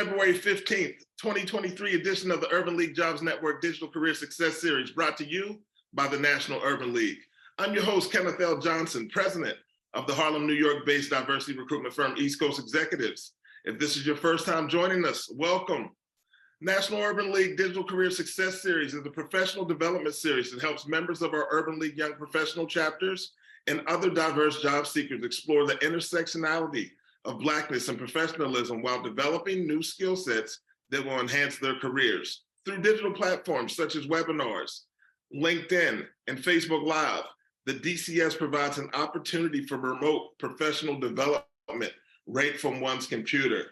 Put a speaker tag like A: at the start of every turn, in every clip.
A: February 15th, 2023 edition of the Urban League Jobs Network Digital Career Success Series, brought to you by the National Urban League. I'm your host, Kenneth L. Johnson, president of the Harlem, New York-based diversity recruitment firm East Coast Executives. If this is your first time joining us, welcome. National Urban League Digital Career Success Series is a professional development series that helps members of our Urban League Young Professional chapters and other diverse job seekers explore the intersectionality of Blackness and professionalism while developing new skill sets that will enhance their careers. Through digital platforms such as webinars, LinkedIn, and Facebook Live, the DCS provides an opportunity for remote professional development right from one's computer.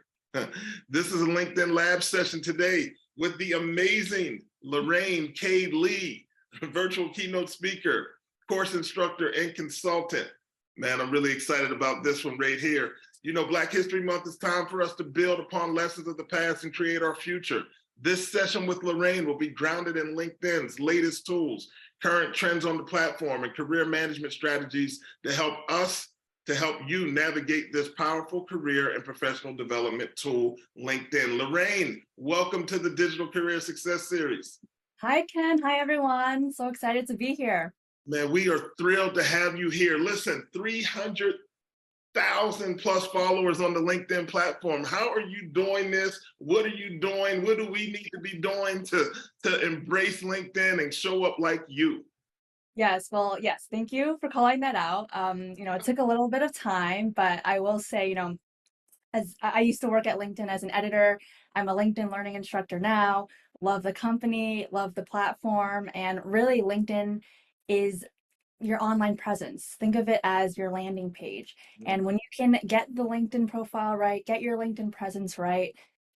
A: This is a LinkedIn Lab session today with the amazing Lorraine Cade Lee, virtual keynote speaker, course instructor, and consultant. Man, I'm really excited about this one right here. You know, Black History Month is time for us to build upon lessons of the past and create our future. This session with Lorraine will be grounded in LinkedIn's latest tools, current trends on the platform, and career management strategies to help you navigate this powerful career and professional development tool, LinkedIn. Lorraine, welcome to the Digital Career Success Series.
B: Hi, Ken. Hi, everyone. So excited to be here.
A: Man, we are thrilled to have you here. Listen, 300,000 plus followers on the LinkedIn platform. How are you doing this? What are you doing? What do we need to be doing to embrace LinkedIn and show up like you?
B: Yes, thank you for calling that out. It took a little bit of time, but I will say, as I used to work at LinkedIn as an editor, I'm a LinkedIn learning instructor now, love the company, love the platform, and really LinkedIn is your online presence. Think of it as your landing page. And when you can get the LinkedIn profile right, get your LinkedIn presence right,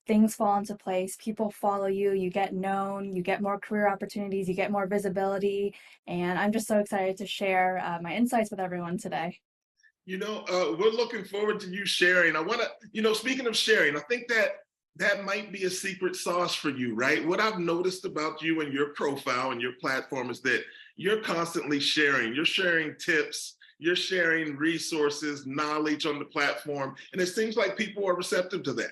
B: things fall into place, people follow you, you get known, you get more career opportunities, you get more visibility. And I'm just so excited to share my insights with everyone today.
A: You know, we're looking forward to you sharing. I want to, speaking of sharing, I think that might be a secret sauce for you, right? What I've noticed about you and your profile and your platform is that you're constantly sharing. You're sharing tips, you're sharing resources, knowledge on the platform, and it seems like people are receptive to that.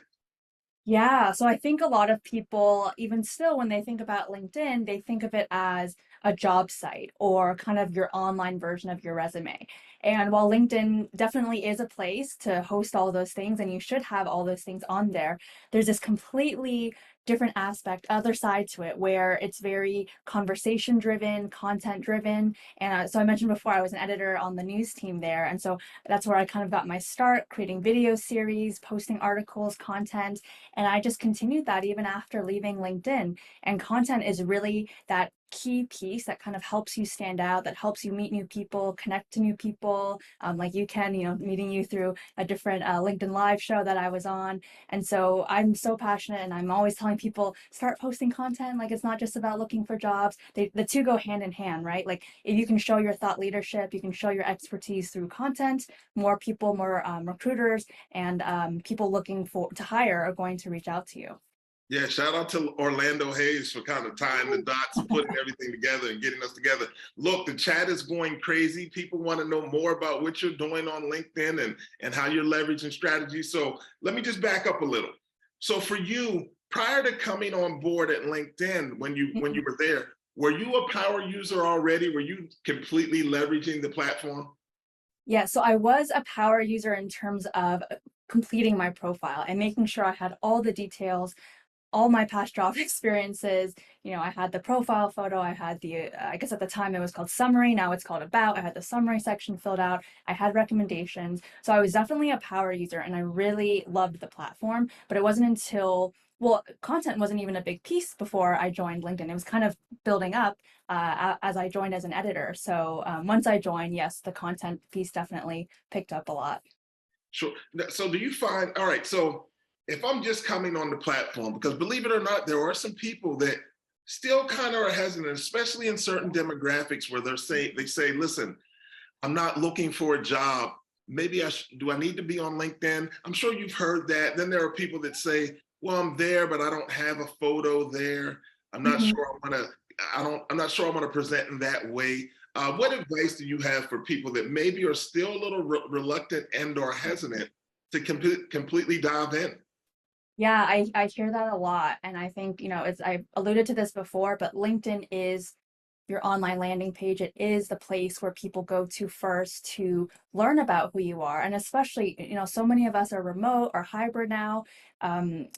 B: Yeah, so I think a lot of people, even still, when they think about LinkedIn, they think of it as a job site or kind of your online version of your resume. And while LinkedIn definitely is a place to host all those things, and you should have all those things on there, there's this completely different aspect, other side to it, where it's very conversation driven, content driven. And so I mentioned before, I was an editor on the news team there. And so that's where I kind of got my start creating video series, posting articles, content. And I just continued that even after leaving LinkedIn. And content is really that key piece that kind of helps you stand out, that helps you meet new people, connect to new people, like you can, meeting you through a different LinkedIn Live show that I was on. And so I'm so passionate, and I'm always telling people, start posting content. Like, it's not just about looking for jobs. The two go hand in hand, right? Like, if you can show your thought leadership, you can show your expertise through content, more people, more recruiters, and people looking to hire are going to reach out to you.
A: Yeah, shout out to Orlando Hayes for kind of tying the dots and putting everything together and getting us together. Look, the chat is going crazy. People want to know more about what you're doing on LinkedIn and how you're leveraging strategies. So let me just back up a little. So for you, prior to coming on board at LinkedIn, when you were there, were you a power user already? Were you completely leveraging the platform?
B: Yeah, so I was a power user in terms of completing my profile and making sure I had all the details, all my past job experiences. I had the profile photo, I had the, I guess at the time it was called summary, now it's called about. I had the summary section filled out, I had recommendations. So I was definitely a power user, and I really loved the platform. But it wasn't until, content wasn't even a big piece before I joined LinkedIn. It was kind of building up as I joined as an editor. So once I joined, yes, the content piece definitely picked up a lot.
A: Sure. So do you find, all right, so if I'm just coming on the platform, because believe it or not, there are some people that still kind of are hesitant, especially in certain demographics where they say, listen, I'm not looking for a job. Maybe do I need to be on LinkedIn? I'm sure you've heard that. Then there are people that say, well, I'm there, but I don't have a photo there. I'm not sure I'm not sure I want to present in that way. What advice do you have for people that maybe are still a little reluctant and or hesitant to completely dive in?
B: Yeah, I hear that a lot. And I think, it's I alluded to this before, but LinkedIn is your online landing page. It is the place where people go to first to learn about who you are. And especially, so many of us are remote or hybrid now. Um,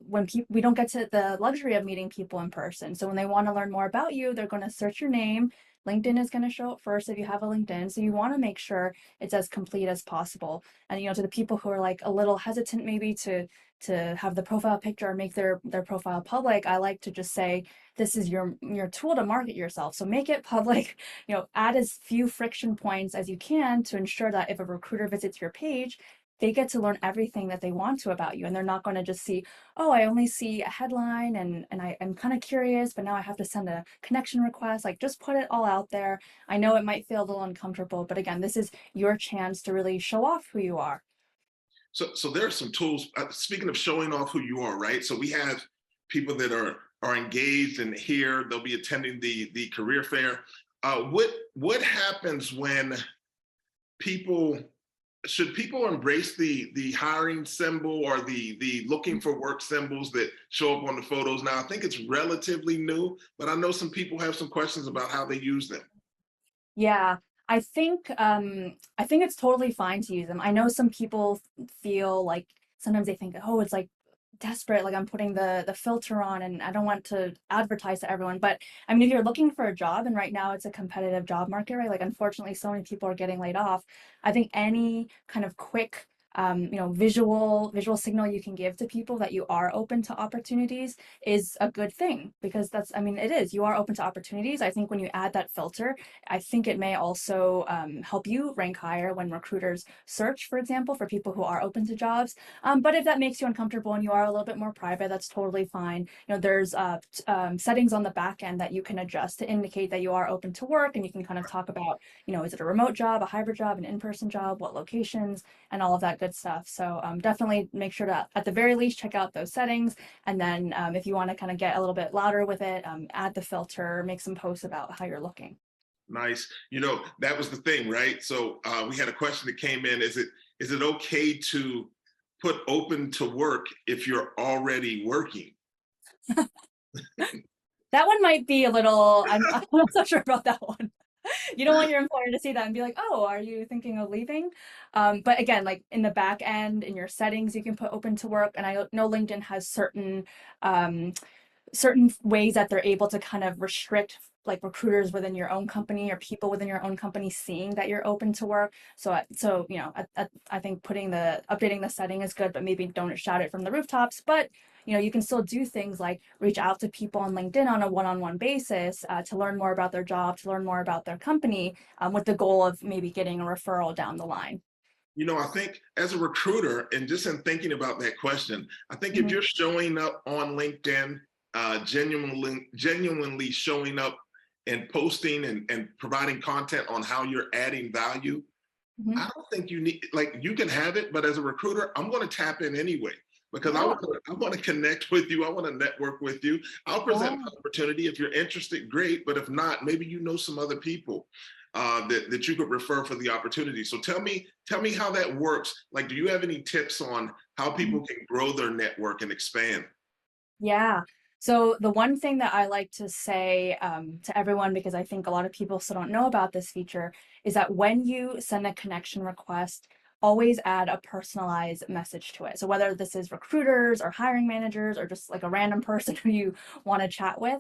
B: when people we don't get to the luxury of meeting people in person. So when they want to learn more about you, they're going to search your name. LinkedIn is going to show up first if you have a LinkedIn. So you want to make sure it's as complete as possible. And to the people who are like a little hesitant maybe to have the profile picture or make their profile public, I like to just say this is your tool to market yourself. So make it public, add as few friction points as you can to ensure that if a recruiter visits your page, they get to learn everything that they want to about you. And they're not going to just see, oh, I only see a headline and I'm kind of curious, but now I have to send a connection request. Like just put it all out there. I know it might feel a little uncomfortable, but again, this is your chance to really show off who you are.
A: So there are some tools. Speaking of showing off who you are, right? So we have people that are engaged and here. They'll be attending the career fair. What happens when people should people embrace the hiring symbol or the looking for work symbols that show up on the photos now? I think it's relatively new, but I know some people have some questions about how they use them.
B: Yeah, I think it's totally fine to use them. I know some people feel like sometimes they think, oh, it's like desperate, like I'm putting the filter on and I don't want to advertise to everyone. But I mean, if you're looking for a job and right now it's a competitive job market, right? Like unfortunately, so many people are getting laid off. I think any kind of quick visual signal you can give to people that you are open to opportunities is a good thing because I mean, it is, you are open to opportunities. I think when you add that filter, I think it may also help you rank higher when recruiters search, for example, for people who are open to jobs. But if that makes you uncomfortable and you are a little bit more private, that's totally fine. There's settings on the back end that you can adjust to indicate that you are open to work, and you can kind of talk about, is it a remote job, a hybrid job, an in-person job, what locations, and all of that good stuff. So definitely make sure to, at the very least, check out those settings. And then if you want to kind of get a little bit louder with it, add the filter, make some posts about how you're looking.
A: Nice. That was the thing, right? So we had a question that came in. Is it okay to put open to work if you're already working?
B: That one might be a little, I'm not so sure about that one. You don't want your employer to see that and be like, oh, are you thinking of leaving? But again, like in the back end, in your settings, you can put open to work. And I know LinkedIn has um, certain ways that they're able to kind of restrict like recruiters within your own company or people within your own company seeing that you're open to work. So I think updating the setting is good, but maybe don't shout it from the rooftops. But you can still do things like reach out to people on LinkedIn on a one-on-one basis to learn more about their job, to learn more about their company, with the goal of maybe getting a referral down the line.
A: I think as a recruiter, and just in thinking about that question, I think if
B: Mhm,
A: you're showing up on LinkedIn, genuinely showing up and posting and providing content on how you're adding value,
B: mhm.
A: I don't think you need, like, you can have it, but as a recruiter, I'm going to tap in anyway because I
B: Yeah,
A: want to, I want to connect with you. I want to network with you. I'll present
B: yeah.
A: my opportunity. If you're interested, great. But if not, maybe some other people that you could refer for the opportunity. So tell me how that works. Like, do you have any tips on how people can grow their network and expand?
B: Yeah. So the one thing that I like to say to everyone, because I think a lot of people still don't know about this feature, is that when you send a connection request, always add a personalized message to it. So whether this is recruiters or hiring managers or just like a random person who you want to chat with.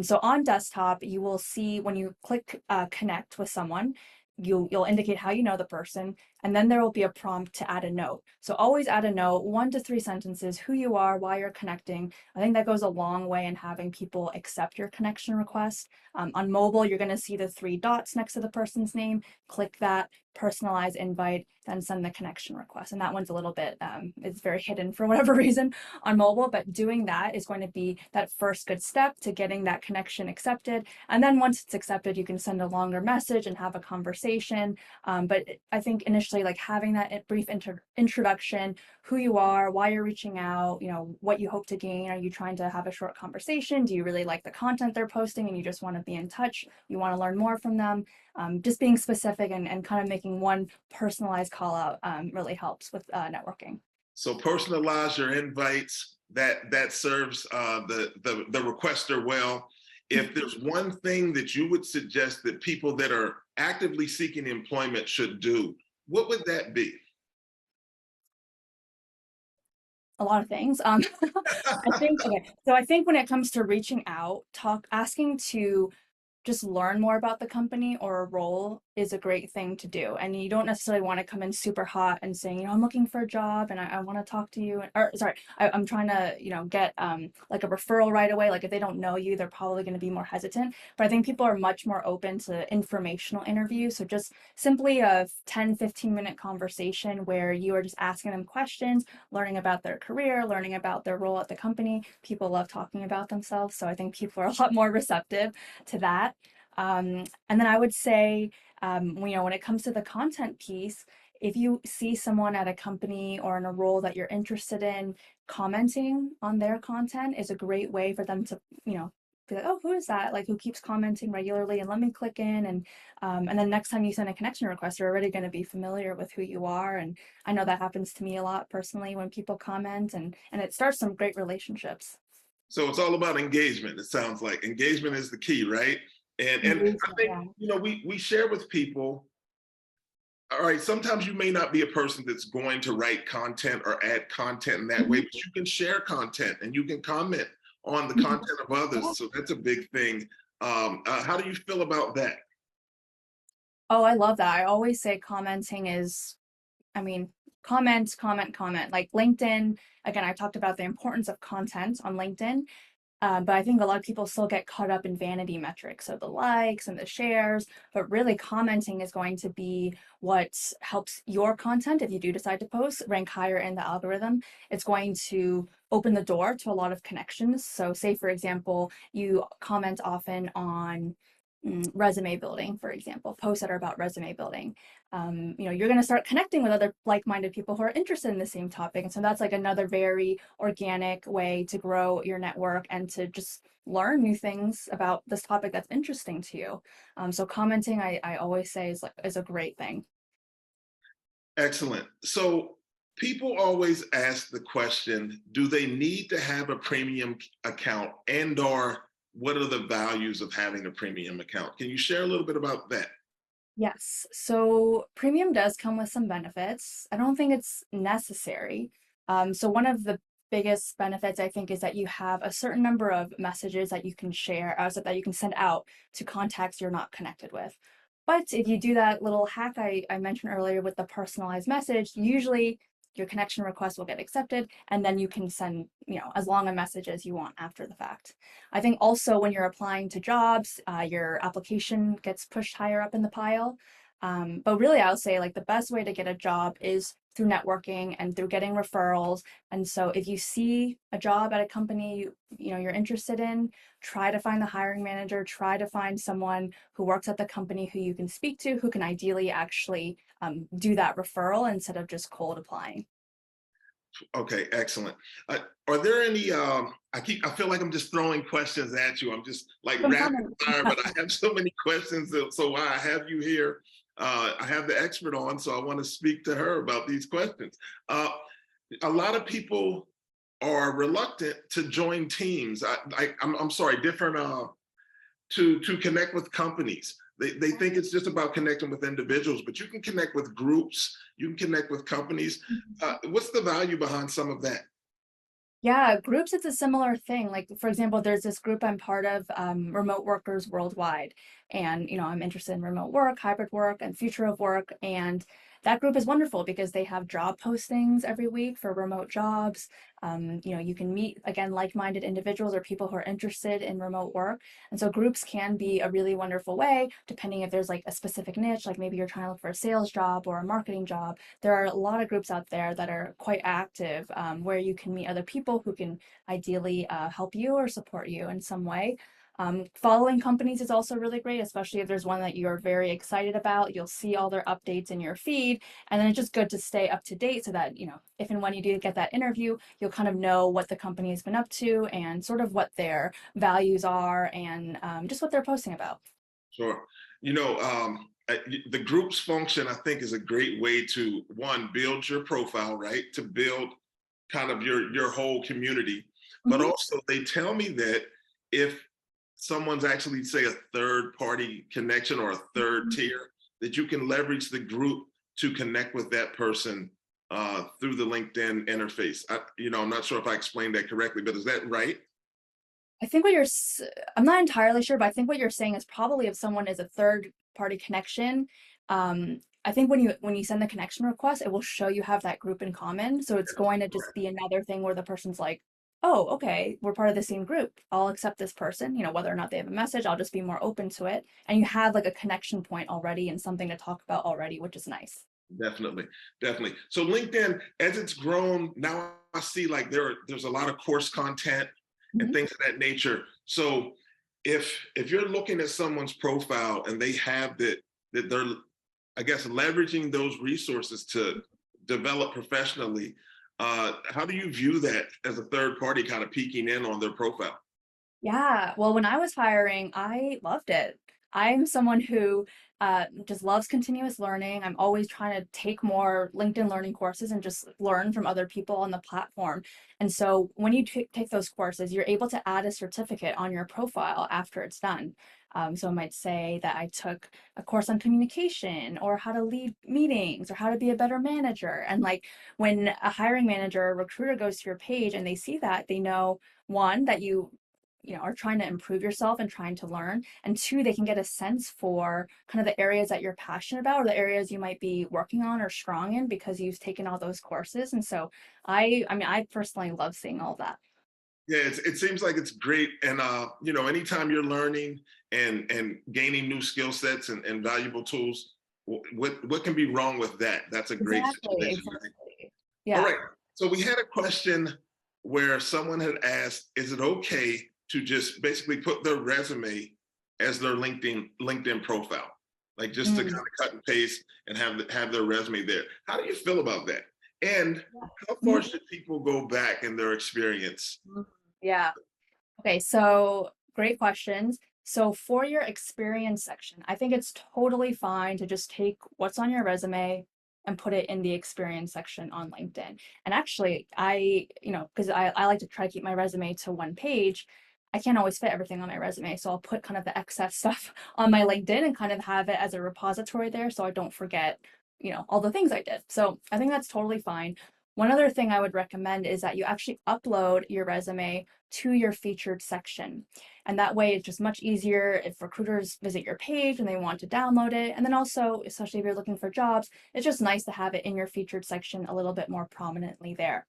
B: So on desktop, you will see when you click connect with someone, you'll indicate how you know the person, and then there will be a prompt to add a note. So always add a note, 1 to 3 sentences, who you are, why you're connecting. I think that goes a long way in having people accept your connection request. On mobile, you're going to see the 3 dots next to the person's name. Click that, personalize invite, then send the connection request. And that one's a little bit, it's very hidden for whatever reason on mobile, but doing that is going to be that first good step to getting that connection accepted. And then once it's accepted, you can send a longer message and have a conversation. But I think initially, like having that brief introduction, who you are, why you're reaching out, what you hope to gain. Are you trying to have a short conversation? Do you really like the content they're posting and you just want to be in touch? You want to learn more from them? Just being specific and kind of making one personalized call out really helps with networking.
A: So personalize your invites. That serves the requester well. If there's one thing that you would suggest that people that are actively seeking employment should do, what would that be?
B: A lot of things. I think, okay, so I think when it comes to reaching out, asking to just learn more about the company or a role is a great thing to do. And you don't necessarily want to come in super hot and saying, I'm looking for a job and I want to talk to you. Or sorry, I'm trying to, get like a referral right away. Like if they don't know you, they're probably going to be more hesitant. But I think people are much more open to informational interviews. So just simply a 10-15 minute conversation where you are just asking them questions, learning about their career, learning about their role at the company. People love talking about themselves. So I think people are a lot more receptive to that. And then I would say, when it comes to the content piece, if you see someone at a company or in a role that you're interested in, commenting on their content is a great way for them to, be like, oh, who is that? Like, who keeps commenting regularly? And let me click in. And then next time you send a connection request, they're already going to be familiar with who you are. And I know that happens to me a lot personally when people comment, and it starts some great relationships.
A: So it's all about engagement. It sounds like engagement is the key, right? And I
B: Engagement,
A: think
B: yeah.
A: we share with people. All right, sometimes you may not be a person that's going to write content or add content in that way,
B: Mhm.
A: but you can share content and you can comment on the
B: Mhm.
A: content of others.
B: Yeah.
A: So that's a big thing. How do you feel about that?
B: Oh, I love that. I always say commenting is, I mean, comment, comment, comment. Like LinkedIn, again, I talked about the importance of content on LinkedIn. But I think a lot of people still get caught up in vanity metrics, so the likes and the shares, but really commenting is going to be what helps your content, if you do decide to post, rank higher in the algorithm. It's going to open the door to a lot of connections. So say, for example, you comment often on resume building, for example, posts that are about resume building. You're going to start connecting with other like-minded people who are interested in the same topic. And so that's like another very organic way to grow your network and to just learn new things about this topic that's interesting to you. So commenting, I always say is a great thing.
A: Excellent. So people always ask the question, do they need to have a premium account, and or what are the values of having a premium account? Can you share a little bit about that?
B: Yes. So premium does come with some benefits. I don't think it's necessary. So one of the biggest benefits I think is that you have a certain number of messages that you can share, so that you can send out to contacts you're not connected with. But if you do that little hack I mentioned earlier with the personalized message, usually your connection request will get accepted, and then you can send, as long a message as you want after the fact. I think also when you're applying to jobs, your application gets pushed higher up in the pile. But really, I would say like the best way to get a job is through networking and through getting referrals. And so if you see a job at a company you're interested in, try to find the hiring manager, try to find someone who works at the company who you can speak to, who can ideally actually do that referral instead of just cold applying.
A: Okay, excellent. Are there any? I feel like I'm just throwing questions at you. I'm just like
B: Some
A: rapid
B: comments.
A: fire, but I have so many questions. So while I have you here, I have the expert on, so I want to speak to her about these questions. Uh, a lot of people are reluctant to join teams. I'm sorry, different to connect with companies. They think it's just about connecting with individuals, but you can connect with groups, you can connect with companies. What's the value behind some of that?
B: Yeah, groups, it's a similar thing. Like, for example, there's this group I'm part of, Remote Workers Worldwide. And, I'm interested in remote work, hybrid work, and future of work. And that group is wonderful because they have job postings every week for remote jobs. You can meet, again, like-minded individuals or people who are interested in remote work. And so groups can be a really wonderful way, depending if there's like a specific niche, like maybe you're trying to look for a sales job or a marketing job. There are a lot of groups out there that are quite active, where you can meet other people who can ideally help you or support you in some way. Following companies is also really great, especially if there's one that you're very excited about. You'll see all their updates in your feed, and then it's just good to stay up to date so that, if and when you do get that interview, you'll kind of know what the company has been up to and sort of what their values are and just what they're posting about.
A: Sure. The groups function, I think, is a great way to one, build your profile, right? To build kind of your whole community. But
B: Mhm.
A: also they tell me that if someone's actually say a third party connection or a third tier, that you can leverage the group to connect with that person through the LinkedIn interface. I'm not sure if I explained that correctly, but is that right?
B: I think what I'm not entirely sure, but I think what you're saying is probably if someone is a third party connection, I think when you send the connection request, it will show you have that group in common. So it's going to just be another thing where the person's like, oh, okay, we're part of the same group. I'll accept this person, whether or not they have a message, I'll just be more open to it. And you have like a connection point already and something to talk about already, which is nice.
A: Definitely, definitely. So LinkedIn, as it's grown, now I see like there's a lot of course content and
B: Mhm.
A: things of that nature. So if you're looking at someone's profile and they have that they're, I guess, leveraging those resources to develop professionally, how do you view that as a third party kind of peeking in on their profile?
B: Yeah, well, when I was hiring, I loved it. I'm someone who just loves continuous learning. I'm always trying to take more LinkedIn learning courses and just learn from other people on the platform. And so when you take those courses, you're able to add a certificate on your profile after it's done. So I might say that I took a course on communication or how to lead meetings or how to be a better manager. And like when a hiring manager or recruiter goes to your page and they see that, they know one, that you are trying to improve yourself and trying to learn, and two, they can get a sense for kind of the areas that you're passionate about or the areas you might be working on or strong in because you've taken all those courses. And so I mean I personally love seeing all that.
A: Yeah, it seems like it's great. And anytime you're learning and gaining new skill sets and valuable tools, what can be wrong with that? That's a great
B: Exactly,
A: situation, right?
B: exactly.
A: All
B: Yeah.
A: right. So we had a question where someone had asked, is it okay to just basically put their resume as their LinkedIn profile? Like just to kind
B: Mm.
A: of cut and paste and have their resume there. How do you feel about that? And
B: Yeah.
A: how far
B: Mhm.
A: should people go back in their experience?
B: Mhm. Yeah. Okay, so great questions. So for your experience section, I think it's totally fine to just take what's on your resume and put it in the experience section on LinkedIn. And actually, because I like to try to keep my resume to one page, I can't always fit everything on my resume. So I'll put kind of the excess stuff on my LinkedIn and kind of have it as a repository there so I don't forget, all the things I did. So I think that's totally fine. One other thing I would recommend is that you actually upload your resume to your featured section. And that way it's just much easier if recruiters visit your page and they want to download it. And then also, especially if you're looking for jobs, it's just nice to have it in your featured section a little bit more prominently there.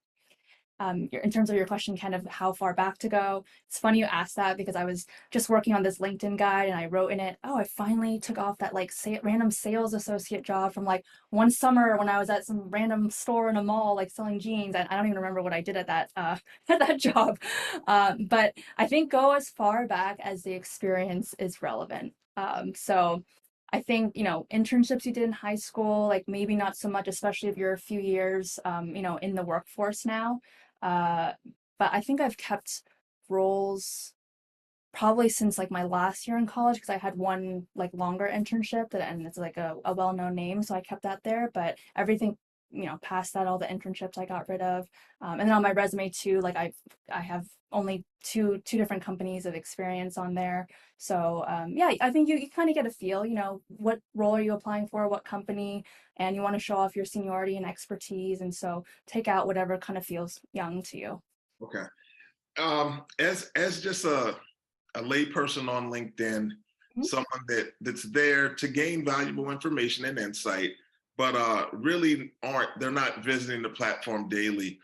B: In terms of your question, kind of how far back to go, it's funny you asked that because I was just working on this LinkedIn guide and I wrote in it, oh, I finally took off that like random sales associate job from like one summer when I was at some random store in a mall, like selling jeans. And I don't even remember what I did at that at that job. But I think go as far back as the experience is relevant. So I think, internships you did in high school, like maybe not so much, especially if you're a few years, in the workforce now. Uh, but I think I've kept roles probably since like my last year in college because I had one like longer internship and it's like a well-known name, so I kept that there. But everything, past that, all the internships I got rid of. And then on my resume too, like I have only two different companies of experience on there. So yeah, I think you kind of get a feel, what role are you applying for, what company, and you want to show off your seniority and expertise. And so take out whatever kind of feels young to you.
A: Okay. As just a layperson on LinkedIn,
B: Mhm.
A: someone that's there to gain valuable information and insight, but really they're not visiting the platform daily.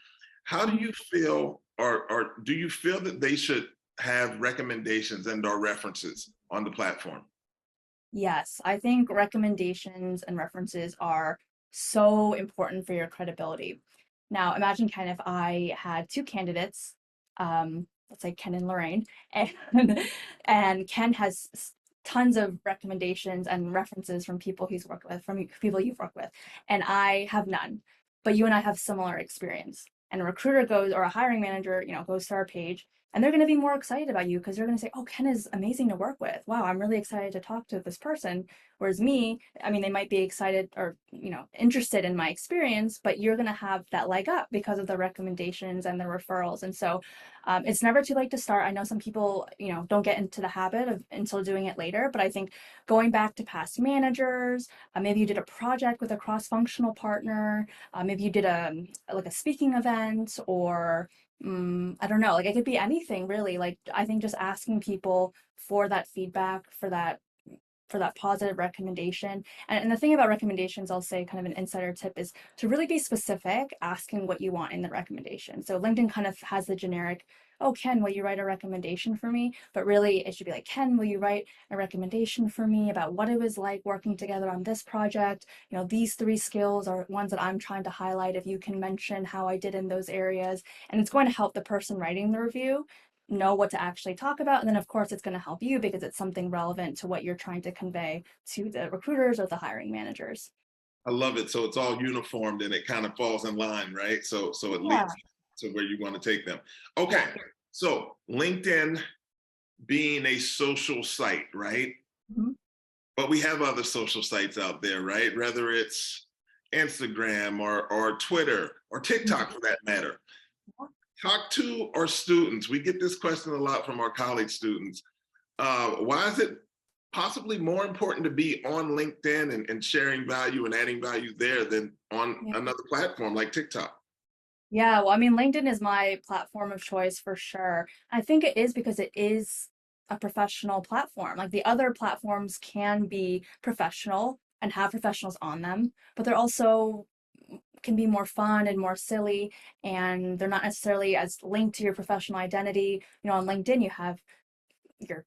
A: How do you feel, or do you feel that they should have recommendations and or references on the platform?
B: Yes, I think recommendations and references are so important for your credibility. Now, imagine kind of I had two candidates, let's say Ken and Lorraine, and and Ken has tons of recommendations and references from people he's worked with, from people you've worked with, and I have none. But you and I have similar experience. And a recruiter goes, or a hiring manager, goes to our page. And they're going to be more excited about you because they're going to say, oh, Ken is amazing to work with. Wow, I'm really excited to talk to this person. Whereas me, I mean, they might be excited or, interested in my experience, but you're going to have that leg up because of the recommendations and the referrals. And so it's never too late to start. I know some people, don't get into the habit of until doing it later, but I think going back to past managers, maybe you did a project with a cross-functional partner, maybe you did a speaking event or I don't know, like it could be anything really. Like I think just asking people for that feedback, for that positive recommendation. And the thing about recommendations, I'll say kind of an insider tip is to really be specific, asking what you want in the recommendation. So LinkedIn kind of has the generic, oh, Ken, will you write a recommendation for me? But really it should be like, Ken, will you write a recommendation for me about what it was like working together on this project? These 3 skills are ones that I'm trying to highlight. If you can mention how I did in those areas, and it's going to help the person writing the review know what to actually talk about. And then, of course, it's going to help you because it's something relevant to what you're trying to convey to the recruiters or the hiring managers.
A: I love it. So it's all uniformed and it kind of falls in line, right? So it
B: Yeah.
A: leads to where you want to take them. Okay.
B: Yeah.
A: So LinkedIn being a social site, right?
B: Mhm.
A: But we have other social sites out there, right? Whether it's Instagram or Twitter or TikTok for that matter. Talk to our students. We get this question a lot from our college students. Why is it possibly more important to be on LinkedIn and sharing value and adding value there than on
B: Yeah.
A: another platform like TikTok?
B: Yeah, well, I mean, LinkedIn is my platform of choice for sure. I think it is because it is a professional platform. Like the other platforms can be professional and have professionals on them, but they're also can be more fun and more silly, and they're not necessarily as linked to your professional identity. On LinkedIn, you have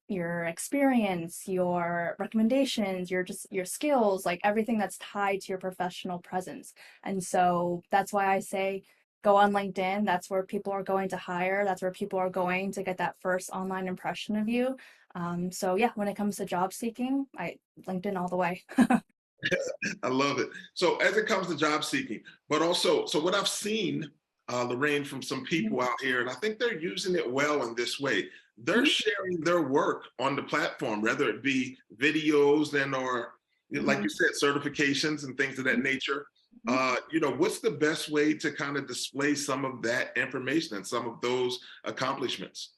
B: your experience, your recommendations, your skills, like everything that's tied to your professional presence. And so that's why I say go on LinkedIn. That's where people are going to hire. That's where people are going to get that first online impression of you. So yeah, when it comes to job seeking, I LinkedIn all the way.
A: I love it. So as it comes to job seeking, but also, so what I've seen, Lorraine, from some people out here, and I think they're using it well in this way. They're
B: Mhm.
A: sharing their work on the platform, whether it be videos and or, like
B: Mhm.
A: you said, certifications and things of that nature.
B: Mhm.
A: What's the best way to kind of display some of that information and some of those accomplishments?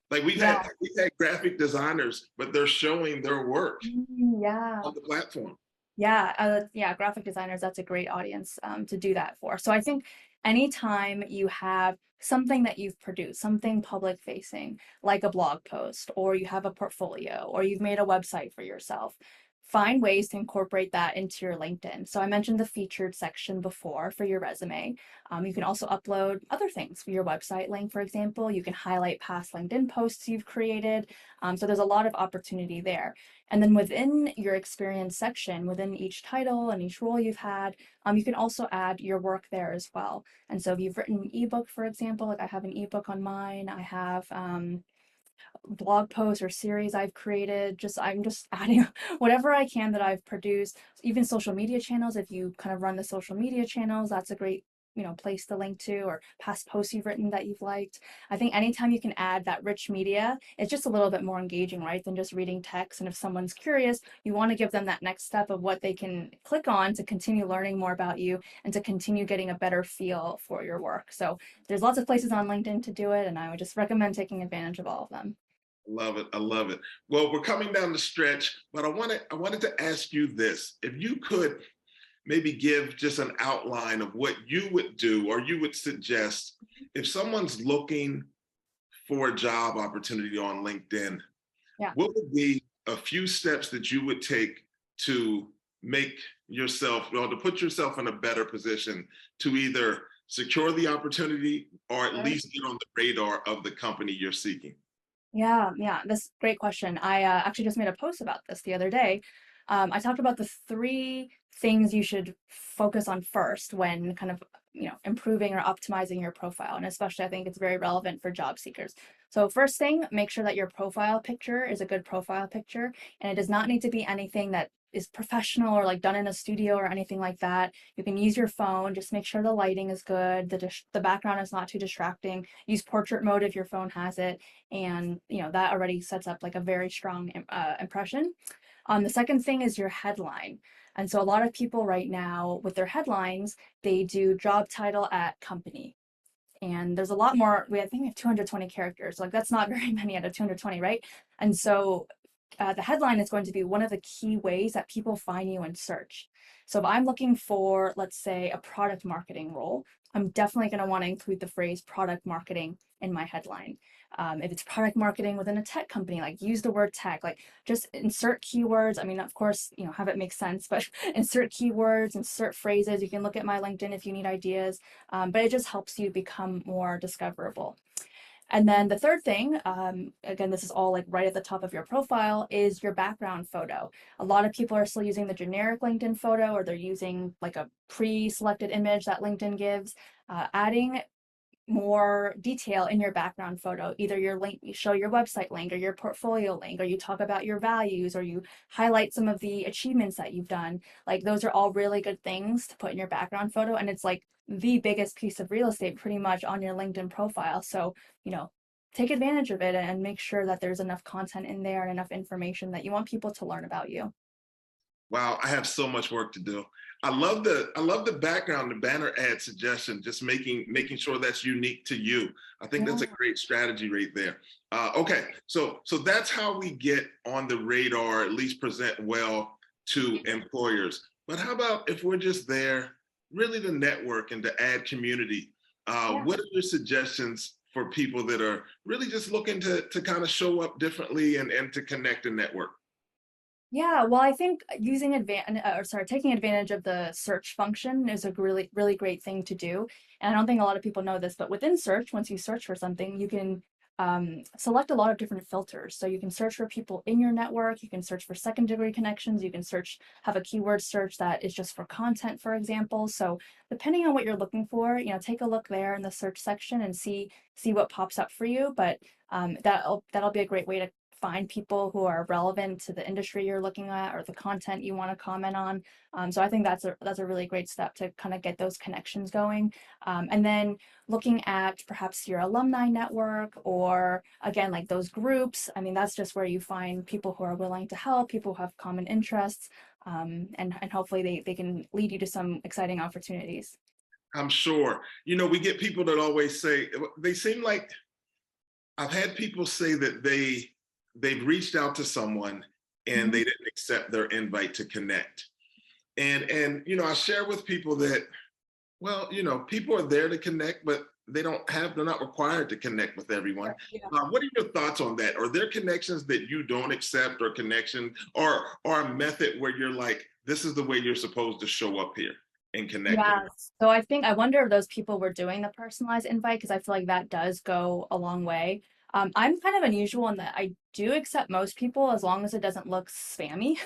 A: Like
B: Yeah.
A: we've had graphic designers, but they're showing their work
B: Yeah.
A: on the platform.
B: Yeah, graphic designers, that's a great audience to do that for. So I think anytime you have something that you've produced, something public facing, like a blog post, or you have a portfolio, or you've made a website for yourself, find ways to incorporate that into your LinkedIn. So I mentioned the featured section before for your resume. You can also upload other things, your website link, for example. You can highlight past LinkedIn posts you've created. So there's a lot of opportunity there. And then within your experience section, within each title and each role you've had, you can also add your work there as well. And so if you've written an ebook, for example, like I have an ebook on mine, I have blog posts or series I've created. I'm just adding whatever I can that I've produced. Even social media channels, if you kind of run the social media channels, that's a great place to link to, or past posts you've written that you've liked. I think anytime you can add that rich media, it's just a little bit more engaging, right, than just reading text. And if someone's curious, you want to give them that next step of what they can click on to continue learning more about you and to continue getting a better feel for your work. So there's lots of places on LinkedIn to do it, and I would just recommend taking advantage of all of them.
A: Love it. I love it. Well, we're coming down the stretch, but I wanted to ask you this. If you could maybe give just an outline of what you would do or you would suggest if someone's looking for a job opportunity on LinkedIn,
B: Yeah.
A: what would be a few steps that you would take to make yourself, well, to put yourself in a better position to either secure the opportunity or at
B: Sure.
A: least get on the radar of the company you're seeking?
B: Yeah, that's a great question. I actually just made a post about this the other day. I talked about the 3 things you should focus on first when kind of, improving or optimizing your profile. And especially, I think it's very relevant for job seekers. So, first thing, make sure that your profile picture is a good profile picture, and it does not need to be anything that is professional or like done in a studio or anything like that. You can use your phone, just make sure the lighting is good, the background is not too distracting. Use portrait mode if your phone has it, and that already sets up like a very strong impression. The second thing is your headline. And so a lot of people right now with their headlines, they do job title at company. And there's a lot more. I think we have 220 characters. Like that's not very many out of 220, right? And so the headline is going to be one of the key ways that people find you in search. So if I'm looking for, let's say, a product marketing role, I'm definitely going to want to include the phrase product marketing in my headline. If it's product marketing within a tech company, like use the word tech, like just insert keywords. I mean, of course, have it make sense, but insert keywords, insert phrases. You can look at my LinkedIn if you need ideas, but it just helps you become more discoverable. And then the third thing, again, this is all like right at the top of your profile, is your background photo. A lot of people are still using the generic LinkedIn photo, or they're using like a pre-selected image that LinkedIn gives. Adding more detail in your background photo, either your link, you show your website link or your portfolio link, or you talk about your values, or you highlight some of the achievements that you've done. Like those are all really good things to put in your background photo, and it's like the biggest piece of real estate pretty much on your LinkedIn profile. So take advantage of it and make sure that there's enough content in there and enough information that you want people to learn about you.
A: Wow, I have so much work to do. I love the background, the banner ad suggestion, just making sure that's unique to you. I think that's a
B: Yeah.
A: great strategy right there. Okay, so that's how we get on the radar, at least present well to employers. But how about if we're just there really to network and to add community?
B: Yeah.
A: What are your suggestions for people that are really just looking to kind of show up differently and to connect and network?
B: Yeah, well, I think taking advantage of the search function is a really, really great thing to do. And I don't think a lot of people know this, but within search, once you search for something, you can select a lot of different filters. So you can search for people in your network, you can search for secondary connections, you can have a keyword search that is just for content, for example. So depending on what you're looking for, take a look there in the search section and see what pops up for you. But that'll be a great way to find people who are relevant to the industry you're looking at or the content you want to comment on. So I think that's a really great step to kind of get those connections going. And then looking at perhaps your alumni network, or again, like those groups. I mean, that's just where you find people who are willing to help, people who have common interests, and hopefully they can lead you to some exciting opportunities.
A: I'm sure. We get people that always say they seem like I've had people say that they've reached out to someone and
B: Mhm.
A: they didn't accept their invite to connect. And I share with people that, well, people are there to connect, but they're not required to connect with everyone.
B: Yeah.
A: What are your thoughts on that? Are there connections that you don't accept, or connection or a method where you're like, this is the way you're supposed to show up here and connecting?
B: Yes. So I wonder if those people were doing the personalized invite, because I feel like that does go a long way. I'm kind of unusual in that I do accept most people as long as it doesn't look spammy.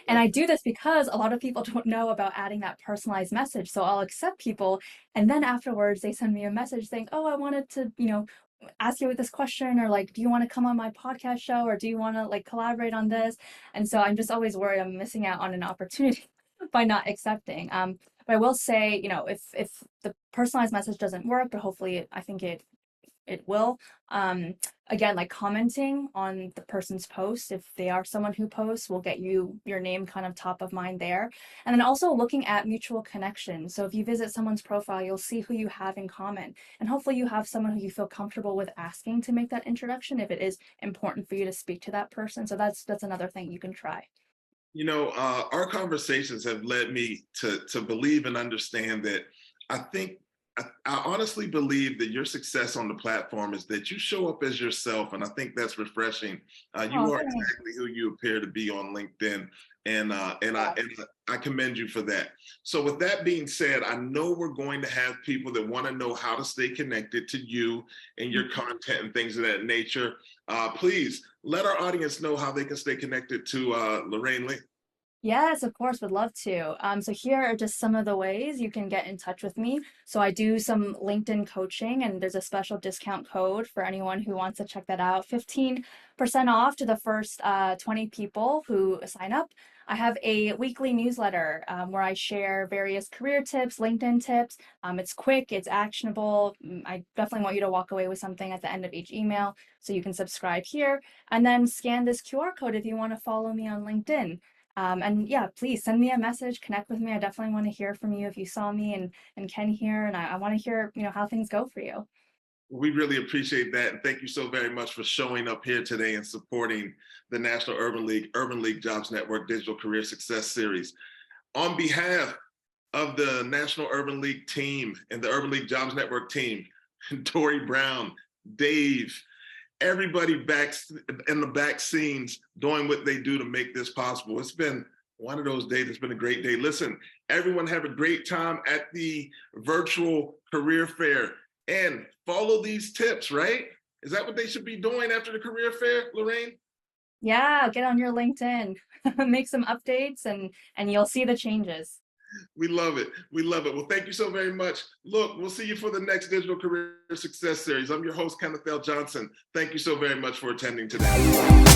B: And I do this because a lot of people don't know about adding that personalized message. So I'll accept people, and then afterwards they send me a message saying, "Oh, I wanted to, ask you this question," or like, "Do you want to come on my podcast show, or do you want to like collaborate on this?" And so I'm just always worried I'm missing out on an opportunity by not accepting. But I will say, if the personalized message doesn't work, but hopefully I think it will. Again, like commenting on the person's post, if they are someone who posts, will get your name kind of top of mind there. And then also looking at mutual connections. So if you visit someone's profile, you'll see who you have in common, and hopefully you have someone who you feel comfortable with asking to make that introduction if it is important for you to speak to that person. So that's another thing you can try.
A: Our conversations have led me to believe and understand that I think I honestly believe that your success on the platform is that you show up as yourself, and I think that's refreshing. You
B: Oh,
A: are
B: thanks.
A: exactly who you appear to be on LinkedIn, and I commend you for that. So, with that being said, I know we're going to have people that want to know how to stay connected to you and your content and things of that nature. Please let our audience know how they can stay connected to Lorraine Lee.
B: Yes, of course, would love to. So here are just some of the ways you can get in touch with me. So I do some LinkedIn coaching, and there's a special discount code for anyone who wants to check that out. 15% off to the first 20 people who sign up. I have a weekly newsletter where I share various career tips, LinkedIn tips. It's quick, it's actionable. I definitely want you to walk away with something at the end of each email. So you can subscribe here and then scan this QR code if you want to follow me on LinkedIn. And yeah, please send me a message, connect with me. I definitely want to hear from you if you saw me and Ken here, and I want to hear, how things go for you.
A: We really appreciate that. And thank you so very much for showing up here today and supporting the National Urban League Jobs Network Digital Career Success Series. On behalf of the National Urban League team and the Urban League Jobs Network team, Tori Brown, Dave, everybody back in the back scenes doing what they do to make this possible. It's been one of those days. It's been a great day. Listen, everyone have a great time at the virtual career fair and follow these tips, right? Is that what they should be doing after the career fair, Lorraine?
B: Yeah, get on your LinkedIn, make some updates, and you'll see the changes.
A: We love it. We love it. Well, thank you so very much. Look, we'll see you for the next Digital Career Success Series. I'm your host, Kenneth L. Johnson. Thank you so very much for attending today.